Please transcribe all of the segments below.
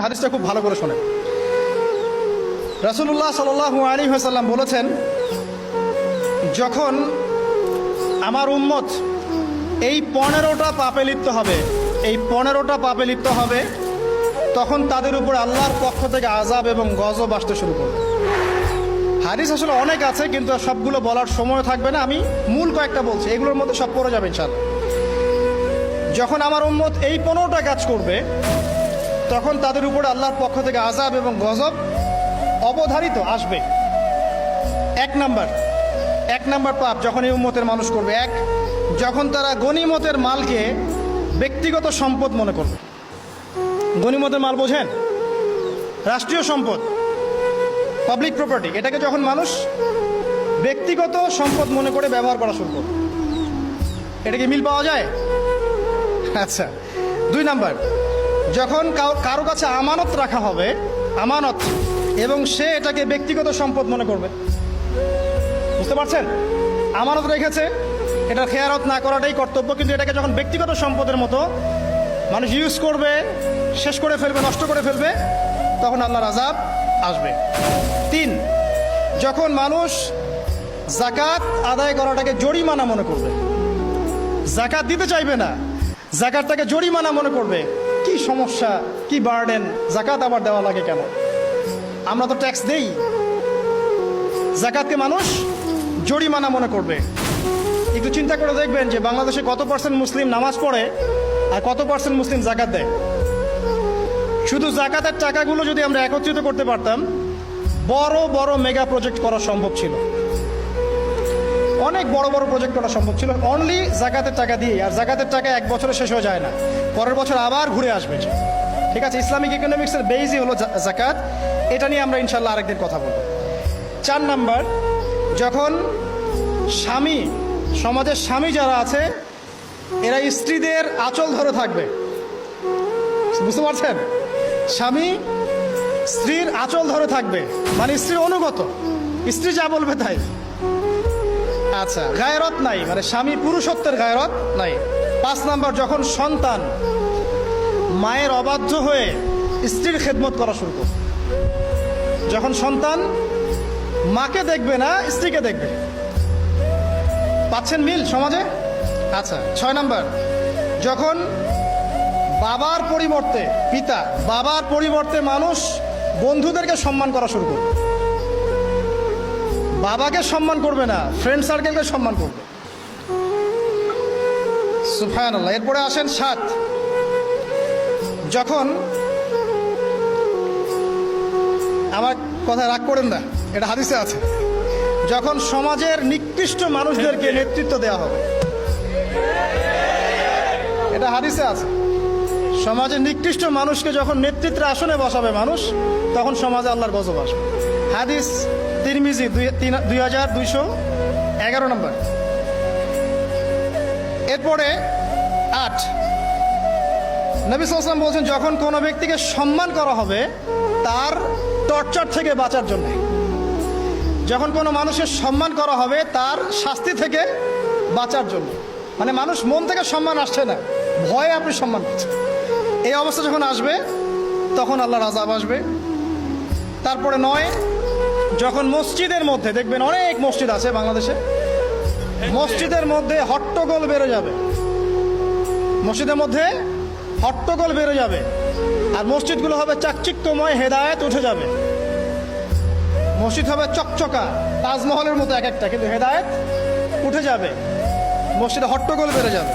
হাদিসটা খুব ভালো করে শোনেন। রাসূলুল্লাহ সাল্লাল্লাহু আলাইহি ওয়াসাল্লাম বলেছেন, যখন আমার উম্মত এই 15টা পাপে লিপ্ত হবে, এই 15টা পাপে লিপ্ত হবে, তখন তাদের উপর আল্লাহর পক্ষ থেকে আযাব এবং গজব আসতে শুরু করবে। হাদিস আসলে অনেক আছে, কিন্তু সবগুলো বলার সময় থাকবে না। আমি মূল কয়েকটা বলছি, এগুলোর মধ্যে সব পড়ে যাবে ইনশাআল্লাহ। যখন আমার উম্মত এই 15টা কাজ করবে, তখন তাদের উপরে আল্লাহর পক্ষ থেকে আযাব এবং গজব অবধারিত আসবে। এক নাম্বার পাপ যখন এই উম্মতের মানুষ করবে, যখন তারা গনিমতের মালকে ব্যক্তিগত সম্পদ মনে করবে। গনিমতের মাল বোঝেন? রাষ্ট্রীয় সম্পদ, পাবলিক প্রপার্টি, এটাকে যখন মানুষ ব্যক্তিগত সম্পদ মনে করে ব্যবহার করা শুরু করবে। এটা কি মিল পাওয়া যায়? আচ্ছা। 2 নাম্বার, যখন কারো কাছে আমানত রাখা হবে, আমানত, এবং সে এটাকে ব্যক্তিগত সম্পদ মনে করবে। বুঝতে পারছেন? আমানত রেখেছে, এটা খেয়ারত না করাটাই কর্তব্য, কিন্তু এটাকে যখন ব্যক্তিগত সম্পদের মতো মানুষ ইউজ করবে, শেষ করে ফেলবে, নষ্ট করে ফেলবে, তখন আল্লাহর আযাব আসবে। 3, যখন মানুষ যাকাত আদায় করাটাকে জরিমানা মনে করবে, যাকাত দিতে চাইবে না, যাকাতটাকে জরিমানা মনে করবে। কি সমস্যা, কি বার্ডেন, যাকাত আবার দেওয়া লাগে কেন? আমরা তো ট্যাক্স দেই। যাকাতকে মানুষ জরিমানা মনে করবে। একটু চিন্তা করে দেখবেন যে বাংলাদেশে কত % মুসলিম নামাজ পড়ে আর কত % মুসলিম যাকাত দেয়। শুধু যাকাতের টাকাগুলো যদি আমরা একত্রিত করতে পারতাম, বড় বড় মেগা প্রজেক্ট করা সম্ভব ছিল। অনেক বড় বড় প্রজেক্ট করা সম্ভব ছিল অনলি যাকাতের টাকা দিয়ে। আর যাকাতের টাকা এক বছরে শেষ হয়ে যায় না, পরের বছর আবার ঘুরে আসবে। ঠিক আছে, ইসলামিক ইকোনমিক্সের বেসই হলো যাকাত। এটা নিয়ে আমরা ইনশাল্লাহ আরেকদিন কথা বলব। 4 নাম্বার, যখন স্বামী, সমাজের স্বামী যারা আছে, এরা স্ত্রীদের আঁচল ধরে থাকবে। বুঝতে পারছেন? স্বামী স্ত্রীর আঁচল ধরে থাকবে, মানে স্ত্রীর অনুগত, স্ত্রী যা বলবে তাই। আচ্ছা, গায়রত নাই, মানে স্বামী পুরুষত্বের গায়রত নাই। 5 নাম্বার, যখন সন্তান মায়ের অবাধ্য হয়ে স্ত্রীর খেদমত করা শুরু করবে। যখন সন্তান মাকে দেখবে না, স্ত্রীকে দেখবে। পাচ্ছেন মিল সমাজে? আচ্ছা। 6 নাম্বার, যখন বাবার পরিবর্তে, পিতা, বাবার পরিবর্তে মানুষ বন্ধুদেরকে সম্মান করা শুরু করবে। বাবাকে সম্মান করবে না, ফ্রেন্ড সার্কেলকে সম্মান করবে। সুবহানাল্লাহ। এরপরে আসেন 7, যখন, আমার কথা রাগ করেন না, এটা হাদিসে আছে, যখন সমাজের নিকৃষ্ট মানুষদেরকে নেতৃত্ব দেওয়া হবে। এটা হাদিসে আছে। সমাজের নিকৃষ্ট মানুষকে যখন নেতৃত্বের আসনে বসাবে মানুষ, তখন সমাজে আল্লাহর গজব আসবে। হাদিস তিরমিজি 2211 নম্বর। এরপরে 8, নবী সাল্লাল্লাহু আলাইহি ওয়াসাল্লাম বলছেন, যখন কোনো ব্যক্তিকে সম্মান করা হবে তার টর্চার থেকে বাঁচার জন্য। যখন কোনো মানুষের সম্মান করা হবে তার শাস্তি থেকে বাঁচার জন্য। মানে মানুষ মন থেকে সম্মান আসছে না, ভয়ে আপনি সম্মান করছেন। এই অবস্থা যখন আসবে, তখন আল্লাহর আযাব আসবে। তারপরে 9, যখন মসজিদের মধ্যে, দেখবেন অনেক মসজিদ আছে বাংলাদেশে, মসজিদের মধ্যে হট্টগোল বেড়ে যাবে। মসজিদের মধ্যে হট্টগোল বেড়ে যাবে, আর মসজিদগুলো হবে চাকচিক্যময়, হেদায়েত উঠে যাবে। মসজিদ হবে চকচকা, তাজমহলের মতো এক একটা, কিন্তু হেদায়েত উঠে যাবে। মসজিদে হট্টগোল বেড়ে যাবে।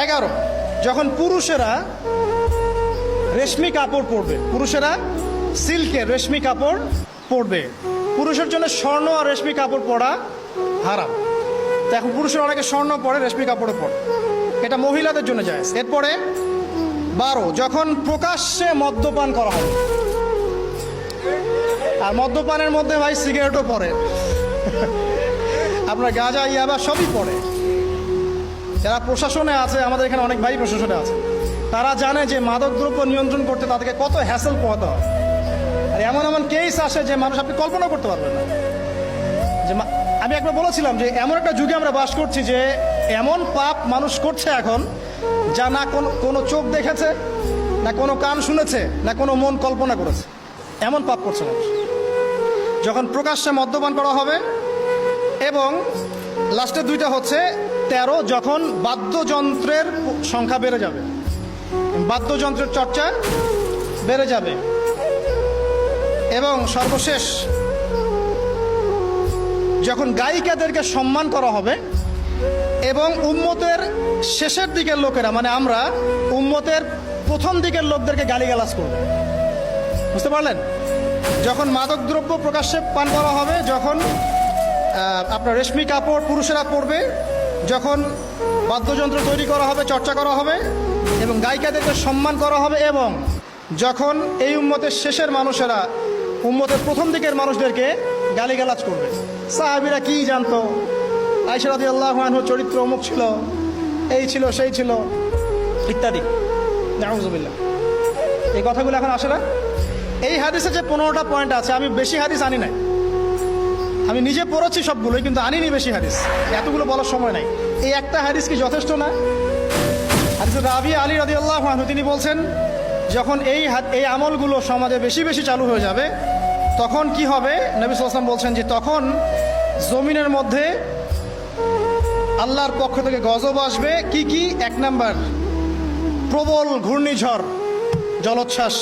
11, যখন পুরুষেরা রেশমি কাপড় পরবে, পুরুষেরা সিল্কের রেশমি কাপড় পরবে। পুরুষের জন্য স্বর্ণ আর রেশমি কাপড় পরা হারাম। তো এখন পুরুষের অনেকে স্বর্ণ পরে, রেশমি কাপড়ও পরে, এটা মহিলাদের জন্য জায়েজ। এরপরে 12, যখন প্রকাশ্যে মদ্যপান করা হবে। আর মদ্যপানের মধ্যে ভাই সিগারেটও পড়ে, আপনার গাঁজা, ইয়াবা সবই পড়ে। যারা প্রশাসনে আছে, আমাদের এখানে অনেক ভাই প্রশাসনে আছে, তারা জানে যে মাদকদ্রব্য নিয়ন্ত্রণ করতে তাদেরকে কত হ্যাসেল পোহাতে হয়। আর এমন এমন কেস আসে যে মানুষ আপনি কল্পনা করতে পারবেন না। যে আমি একবার বলেছিলাম যে এমন একটা যুগে আমরা বাস করছি যে এমন পাপ মানুষ করছে এখন, যা না কোনো চোখ দেখেছে, না কোনো কান শুনেছে, না কোনো মন কল্পনা করেছে, এমন পাপ করছে মানুষ। যখন প্রকাশ্যে মদ্যপান করা হবে, এবং লাস্টের দুইটা হচ্ছে 13, যখন বাদ্যযন্ত্রের সংখ্যা বেড়ে যাবে, বাদ্যযন্ত্রের চর্চা বেড়ে যাবে, এবং সর্বশেষ যখন গায়িকাদেরকে সম্মান করা হবে, এবং উম্মতের শেষের দিকের লোকেরা, মানে আমরা উম্মতের প্রথম দিকের লোকদেরকে গালিগালাজ করবে। বুঝতে পারলেন? যখন মাদকদ্রব্য প্রকাশ্যে পান করা হবে, যখন আপনার রেশমি কাপড় পুরুষেরা পরবে, যখন বাদ্যযন্ত্র তৈরি করা হবে, চর্চা করা হবে, এবং গায়িকাদেরকে সম্মান করা হবে, এবং যখন এই উম্মতের শেষের মানুষেরা উম্মতের প্রথম দিকের মানুষদেরকে গালিগালাজ করবে। সাহাবীরা কি জানতো, আয়েশা রাদিয়াল্লাহু আনহার চরিত্র অমুক ছিল, এই ছিল, সেই ছিল, ইত্যাদি। নাউযুবিল্লাহ। এই কথাগুলো এখন আসে না। এই হাদিসে যে 15টা পয়েন্ট আছে, আমি বেশি হাদিস আনি নাই, আমি নিজে পড়েছি সবগুলোই, কিন্তু আনিনি বেশি হাদিস, এতগুলো বলার সময় নাই। এই একটা হাদিস কি যথেষ্ট না? হাদিসে রাবি আলী রাদিয়াল্লাহু আনহু তিনি বলছেন, যখন এই আমলগুলো সমাজে বেশি বেশি চালু হয়ে যাবে, তখন কি হবে? নবী সাল্লাল্লাহু আলাইহি ওয়াসাল্লাম বলছেন যে তখন জমিনের মধ্যে আল্লাহর পক্ষ থেকে গজব আসবে। কি কি? 1 নাম্বার, প্রবল ঘূর্ণিঝড়, জলোচ্ছ্বাস।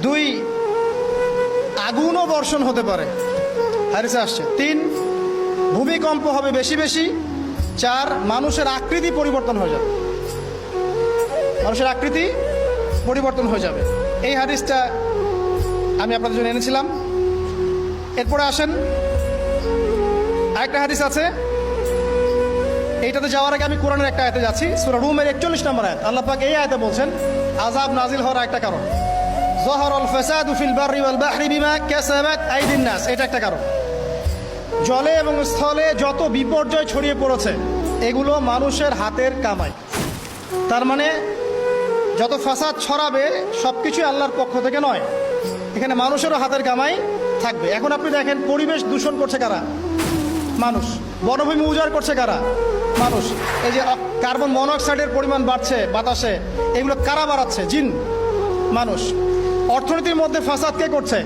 2, আগুনও বর্ষণ হতে পারে, হাদিসে আসছে। 3, ভূমিকম্প হবে বেশি বেশি। 4, মানুষের আকৃতি পরিবর্তন হয়ে যাবে, মানুষের আকৃতি পরিবর্তন হয়ে যাবে। এই হাদিসটা আমি আপনাদের জন্য এনেছিলাম। এরপরে আসেন, আরেকটা হাদিস আছে। এইটাতে যাওয়ার আগে আমি কোরআনের একটা আয়াতে যাচ্ছি, সূরা রুমের 41 নম্বর আয়াত। আল্লাহ পাক এই আয়াতে বলছেন আযাব নাজিল হওয়ার একটা কারণ, যাহারাল ফাসাদু ফিল বাররি ওয়াল বাহরি বিমা কাসাবাত আইদিন নাস, এটা একটা কারণ। জলে এবং স্থলে যত বিপর্যয় ছড়িয়ে পড়েছে, এগুলো মানুষের হাতের কামাই। তার মানে যত ফাসাদ ছড়াবে সবকিছুই আল্লাহর পক্ষ থেকে নয়, এখানে মানুষেরও হাতের কামাই থাকবে। এখন আপনি দেখেন, পরিবেশ দূষণ করছে কারা? মানুষ। বনভূমি উজাড় করছে কারা? মানুষ। এই যে কার্বন মনোক্সাইডের পরিমাণ বাড়ছে বাতাসে, এগুলো কারা বাড়াচ্ছে? জিন, মানুষ। অর্থনীতির মধ্যে ফাসাদ কে করছে?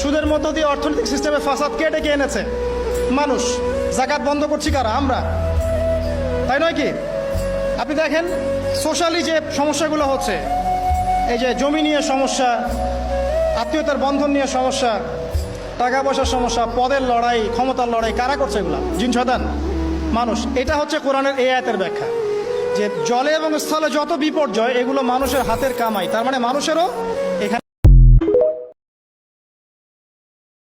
সুদের মধ্য দিয়ে অর্থনৈতিক সিস্টেমে ফাসাদ কে ডেকে এনেছে? মানুষ। যাকাত বন্ধ করছি কারা? আমরা, তাই নয় কি? আপনি দেখেন সোশ্যালি যে সমস্যাগুলো হচ্ছে, এই যে জমি নিয়ে সমস্যা, আত্মীয়তার বন্ধন নিয়ে সমস্যা, টাকা পয়সার সমস্যা, পদের লড়াই, ক্ষমতার লড়াই, কারা করছে এগুলো? জিন শয়তান, মানুষ। এটা হচ্ছে কোরআনের এই আয়াতের ব্যাখ্যা, যে জলে এবং স্থলে যত বিপর্যয়, এগুলো মানুষের হাতের কামাই। তার মানে মানুষেরও এখানে